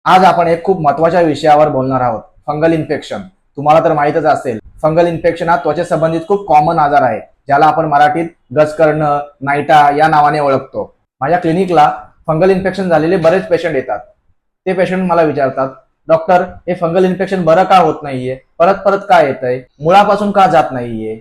आज आपण एक खूप महत्त्वाच्या विषयावर बोलणार आहोत, फंगल इन्फेक्शन। तुम्हाला तर माहितच असेल, फंगल इन्फेक्शन हा त्वचेसंबंधित खूप कॉमन आजार आहे, ज्याला आपण मराठीत गजकरणं, नायटा या नावाने ओळखतो। माझ्या क्लिनिकला फंगल इन्फेक्शन झालेले बरेच पेशंट येतात। ते पेशंट मला विचारतात, डॉक्टर हे फंगल इन्फेक्शन बरं का होत नाहीये, परत परत का येतंय, मुळापासून का जात नाहीये?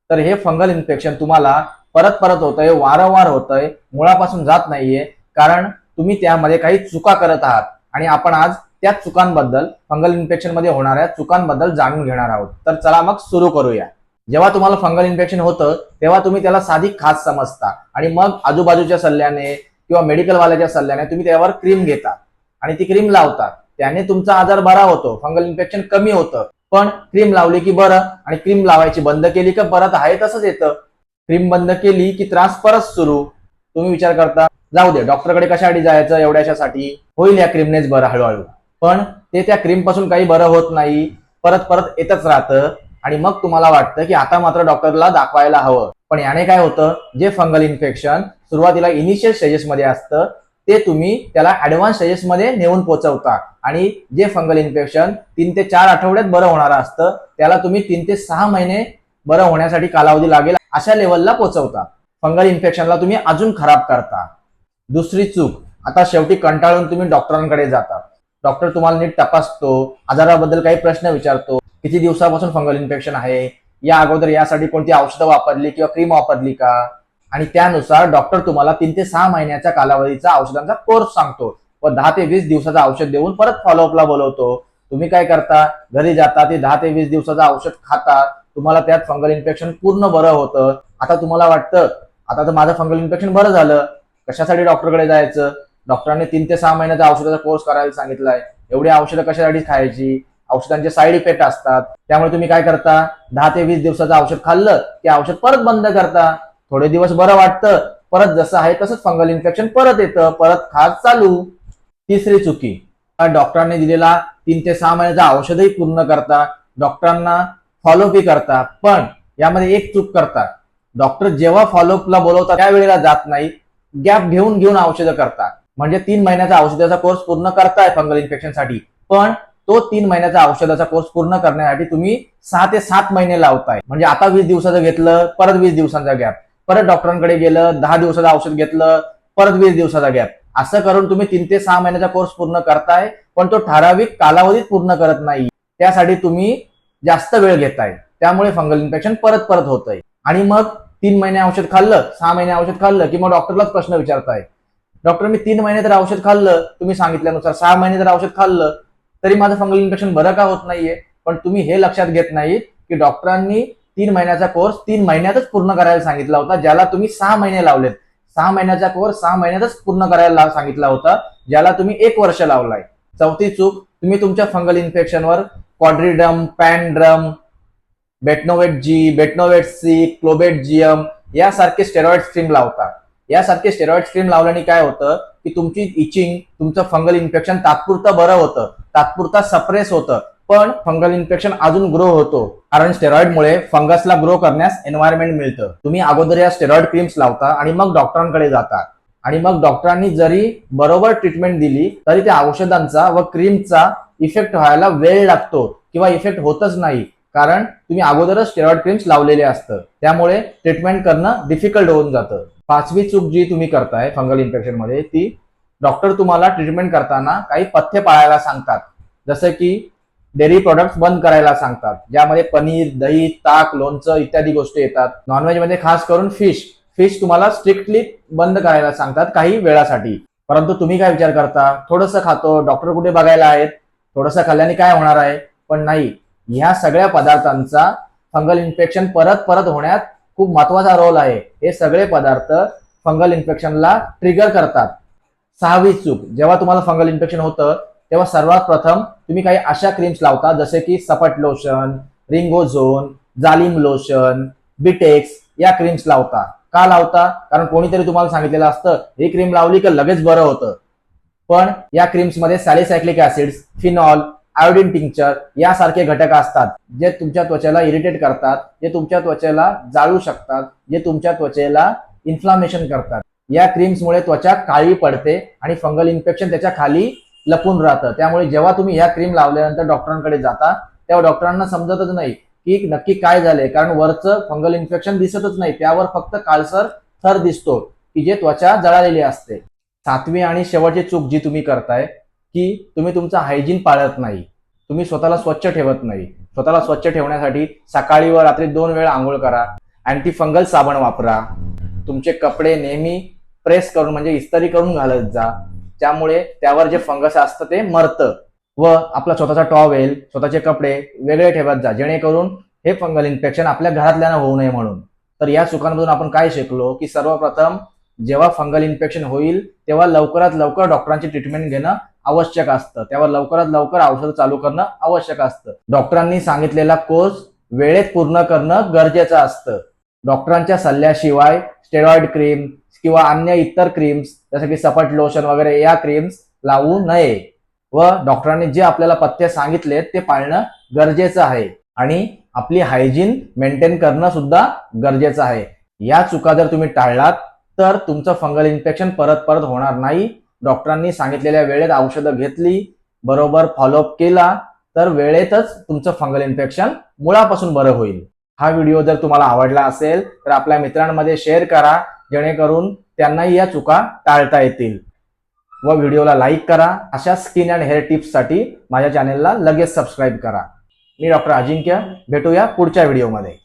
तर हे फंगल इन्फेक्शन तुम्हाला परत परत होतंय, वारंवार होतंय, मुळापासून जात नाहीये, कारण तुम्ही त्यामध्ये काही चुका करत आहात। आणि आपण आज त्या चुकांबद्दल, फंगल इन्फेक्शन मध्ये होणाऱ्या चुकांबद्दल जाणून घेणार आहोत। तर चला मग सुरू करूया। जेव्हा तुम्हाला फंगल इन्फेक्शन होतं तेव्हा तुम्ही त्याला साधी खाज समजता आणि मग आजूबाजूच्या सल्ल्याने किंवा मेडिकल वाल्याच्या सल्ल्याने तुम्ही त्यावर क्रीम घेता आणि ती क्रीम लावता। त्याने तुमचा आजार बरा होतो, फंगल इन्फेक्शन कमी होतं। पण क्रीम लावली की बरं आणि क्रीम लावायची बंद केली की परत आहे तसंच येतं। क्रीम बंद केली की त्रास परत सुरू। तुम्ही विचार करता, जाऊ दे, डॉक्टरकडे कशासाठी जायचं, एवढ्याशासाठी होईल या क्रीमनेच बरं हळूहळू। पण ते त्या क्रीम पासून काही बरं होत नाही, परत परत येतच राहतं आणि मग तुम्हाला वाटतं की आता मात्र डॉक्टरला दाखवायला हवं। पण याने काय होतं, जे फंगल इन्फेक्शन सुरुवातीला इनिशियल स्टेजेस मध्ये असतं ते तुम्ही त्याला ऍडव्हान्स स्टेजेस मध्ये नेऊन पोहोचवता आणि जे फंगल इन्फेक्शन 3 ते 4 आठवड्यात बरं होणार असतं त्याला तुम्ही 3 ते 6 महिने बरं होण्यासाठी कालावधी लागेल अशा लेवलला पोहोचवता। फंगल इन्फेक्शनला तुम्ही अजून खराब करता। दुसरी चूक, आता शेवटी कंटाळून तुम्ही डॉक्टरांकडे जाता। डॉक्टर तुम्हाला नीट तपासतो, आजाराबद्दल काही प्रश्न विचारतो, किती दिवसापासून फंगल इन्फेक्शन आहे, या अगोदर यासाठी कोणती औषधं वापरली किंवा क्रीम वापरली का, आणि त्यानुसार डॉक्टर तुम्हाला 3 ते 6 महिन्याच्या कालावधीचा औषधांचा कोर्स सांगतो व 10 ते 20 दिवसाचं औषध देऊन परत फॉलोअपला बोलवतो। तुम्ही काय करता, घरी जाता, ते 10 ते 20 दिवसाचं औषध खाता, तुम्हाला त्यात फंगल इन्फेक्शन पूर्ण बरं होतं। आता तुम्हाला वाटतं आता तर माझं फंगल इन्फेक्शन बरं झालं, कशासाठी डॉक्टरकडे जायचं, डॉक्टरांनी 3 ते 6 महिन्याचा औषधाचा कोर्स करायला सांगितलाय, एवढी औषधं कशासाठी खायची, औषधांचे साईड इफेक्ट असतात। त्यामुळे तुम्ही काय करता, 10 ते 20 दिवसाचं औषध खाल्लं की औषध परत बंद करता। थोडे दिवस बरं वाटतं, परत जसं आहे तसंच फंगल इन्फेक्शन परत येतं, परत खाज चालू। तिसरी चुकी, डॉक्टरांनी दिलेला 3 ते 6 महिन्याचा औषधही पूर्ण करता, डॉक्टरांना फॉलोअपही करता, पण यामध्ये एक चूक करता, डॉक्टर जेव्हा फॉलोअपला बोलवतात त्यावेळेला जात नाही, गॅप घेऊन घेऊन औषधं करता। म्हणजे 3 महिन्याचा औषधाचा कोर्स पूर्ण करताय फंगल इन्फेक्शनसाठी, पण तो 3 महिन्याचा औषधाचा कोर्स पूर्ण करण्यासाठी तुम्ही 6 ते 7 महिने लावताय। म्हणजे आता 20 दिवसाचं घेतलं, परत 20 दिवसांचा गॅप, परत डॉक्टरांकडे गेलं, 10 दिवसाचं औषध घेतलं, परत 20 दिवसाचा गॅप, असं करून तुम्ही 3 ते 6 महिन्याचा कोर्स पूर्ण करताय, पण तो ठराविक कालावधीत पूर्ण करत नाही। त्यासाठी तुम्ही जास्त वेळ घेताय, त्यामुळे फंगल इन्फेक्शन परत परत होतंय। आणि मग 3 महिने औषध खाल्लं, 6 महिने औषध खाल्लं की मग डॉक्टरलाच प्रश्न विचारताय, डॉक्टर मी 3 महिने तर औषध खाल्लं, तुम्ही सांगितल्यानुसार 6 महिने तर औषध खाल्लं, तरी माझं फंगल इन्फेक्शन बरं का होत नाहीये? पण तुम्ही हे लक्षात घेत नाहीत की डॉक्टरांनी 3 महिन्याचा कोर्स 3 महिन्यातच पूर्ण करायला सांगितला होता, ज्याला तुम्ही 6 महिने लावलेत। 6 महिन्याचा कोर्स 6 महिन्यातच पूर्ण करायला सांगितला होता, ज्याला तुम्ही 1 वर्ष लावलाय। चौथी चूक, तुम्ही तुमच्या फंगल इन्फेक्शनवर क्वाड्रिडम, पॅनड्रम, बेटनोवेट जी, बेटनोवेट सी, क्लोबेटजियम यासारखे स्टेरॉइड क्रीम लावता। यासारखे स्टेरॉइड क्रीम लावल्याने काय होतं की तुमची इचिंग, तुमचं फंगल इन्फेक्शन तात्पुरतं बरं होतं, तात्पुरता सप्रेस होतं, पण फंगल इन्फेक्शन अजून ग्रो होतो, कारण स्टेरॉइडमुळे फंगसला ग्रो करण्यास एन्व्हायरमेंट मिळतं। तुम्ही अगोदर या स्टेरॉइड क्रीम्स लावता आणि मग डॉक्टरांकडे जाता, आणि मग डॉक्टरांनी जरी बरोबर ट्रीटमेंट दिली तरी त्या औषधांचा व क्रीमचा इफेक्ट व्हायला वेळ लागतो किंवा इफेक्ट होतच नाही, कारण तुम्ही अगोदरच स्टेरॉइड क्रीम्स लावलेले असतं, त्यामुळे ट्रीटमेंट करणं डिफिकल्ट होऊन जातं। 5वी चूक जी तुम्ही करताय फंगल इन्फेक्शन मध्ये, ती डॉक्टर तुम्हाला ट्रीटमेंट करताना काही पथ्य पाळायला सांगतात, जसं की डेअरी प्रोडक्ट्स बंद करायला सांगतात, ज्यामध्ये पनीर, दही, ताक, लोणचं इत्यादी गोष्टी येतात। नॉनव्हेज मध्ये खास करून फिश तुम्हाला स्ट्रिक्टली बंद करायला सांगतात काही वेळासाठी। परंतु तुम्ही काय विचार करता, थोडंसं खातो, डॉक्टर कुठे बघायला आहेत, थोडंसं खाल्ल्याने काय होणार आहे? पण नाही, ह्या सगळ्या पदार्थांचा फंगल इन्फेक्शन परत परत होण्यात खूप महत्वाचा रोल आहे। हे सगळे पदार्थ फंगल इन्फेक्शनला ट्रिगर करतात। 6वी चूक, जेव्हा तुम्हाला फंगल इन्फेक्शन होतं तेव्हा सर्वात प्रथम तुम्ही काही अशा क्रीम्स लावता, जसे की सपट लोशन, रिंगोझोन, जालिम लोशन, बिटेक्स या क्रीम्स लावता। का लावता? कारण कोणीतरी तुम्हाला सांगितलेलं असतं ही क्रीम लावली की लगेच बरं होतं, पण या क्रीम्स मध्ये सॅलिसायक्लिक ऍसिड्स, फिनॉल, आयोडीन टिंक्चर यासारखे घटक असतात, जे तुमच्या त्वचेला इरिटेट करतात, जे तुमच्या त्वचेला जाळू शकतात, जे तुमच्या त्वचेला इन्फ्लामेशन करतात। या क्रीम्समुळे त्वचा काळी पडते आणि फंगल इन्फेक्शन त्याच्या खाली लपून राहतं. त्यामुळे जेव्हा तुम्ही ह्या क्रीम लावल्यानंतर डॉक्टरांकडे जाता तेव्हा डॉक्टरांना समजतच नाही की नक्की काय झालंय, कारण वरचं फंगल इन्फेक्शन दिसतच नाही, त्यावर फक्त काळसर थर दिसतो की जे त्वचा जळालेली असते. सातवी आणि शेवटची चूक जी तुम्ही करताय की तुम्ही तुमचं हायजीन पाळत नाही, तुम्ही स्वतःला स्वच्छ ठेवत नाही. स्वतःला स्वच्छ ठेवण्यासाठी सकाळी व रात्री 2 वेळा आंघोळ करा, अँटी फंगल साबण वापरा, तुमचे कपडे नेहमी प्रेस करून म्हणजे इस्त्री करून घालत जा, त्यामुळे त्यावर जे फंगस असतं ते मरतं. व आपला स्वतःचा टॉवेल, स्वतःचे कपडे वेगळे ठेवत जा, जेणेकरून हे फंगल इन्फेक्शन आपल्या घरातल्यांना होऊ नये म्हणून. तर या चुकांमधून आपण काय शिकलो की सर्वप्रथम जेव्हा फंगल इन्फेक्शन होईल तेव्हा लवकरात लवकर डॉक्टरांची ट्रीटमेंट घेणं आवश्यक असतं, त्यावर लवकरात लवकर औषध चालू करणं आवश्यक असतं. डॉक्टरांनी सांगितलेला कोर्स वेळेत पूर्ण करणं गरजेचं असतं. डॉक्टरांच्या सल्ल्याशिवाय स्टेरॉइड क्रीम किंवा अन्य इतर क्रीम्स जसं की सपट लोशन वगैरे या क्रीम्स लावू नये व डॉक्टरांनी जे आपल्याला पथ्य सांगितले ते पाळणं गरजेचं आहे आणि आपली हायजीन मेंटेन करणं सुद्धा गरजेचं आहे. या चुका जर तुम्ही टाळलात तर तुमचं फंगल इन्फेक्शन परत परत होणार नाही. डॉक्टरांनी सांगितलेल्या वेळेत औषधं घेतली, बरोबर फॉलोअप केला तर वेळेतच तुमचं फंगल इन्फेक्शन मुळापासून बरं होईल. हा व्हिडिओ जर तुम्हाला आवडला असेल तर आपल्या मित्रांमध्ये शेअर करा, जेणेकरून त्यांनाही या चुका टाळता येतील. व व्हिडिओला लाईक करा. अशा स्किन अँड हेअर टिप्ससाठी माझ्या चॅनेलला लगेच सबस्क्राईब करा. मी डॉक्टर अजिंक्य, भेटूया पुढच्या व्हिडिओमध्ये.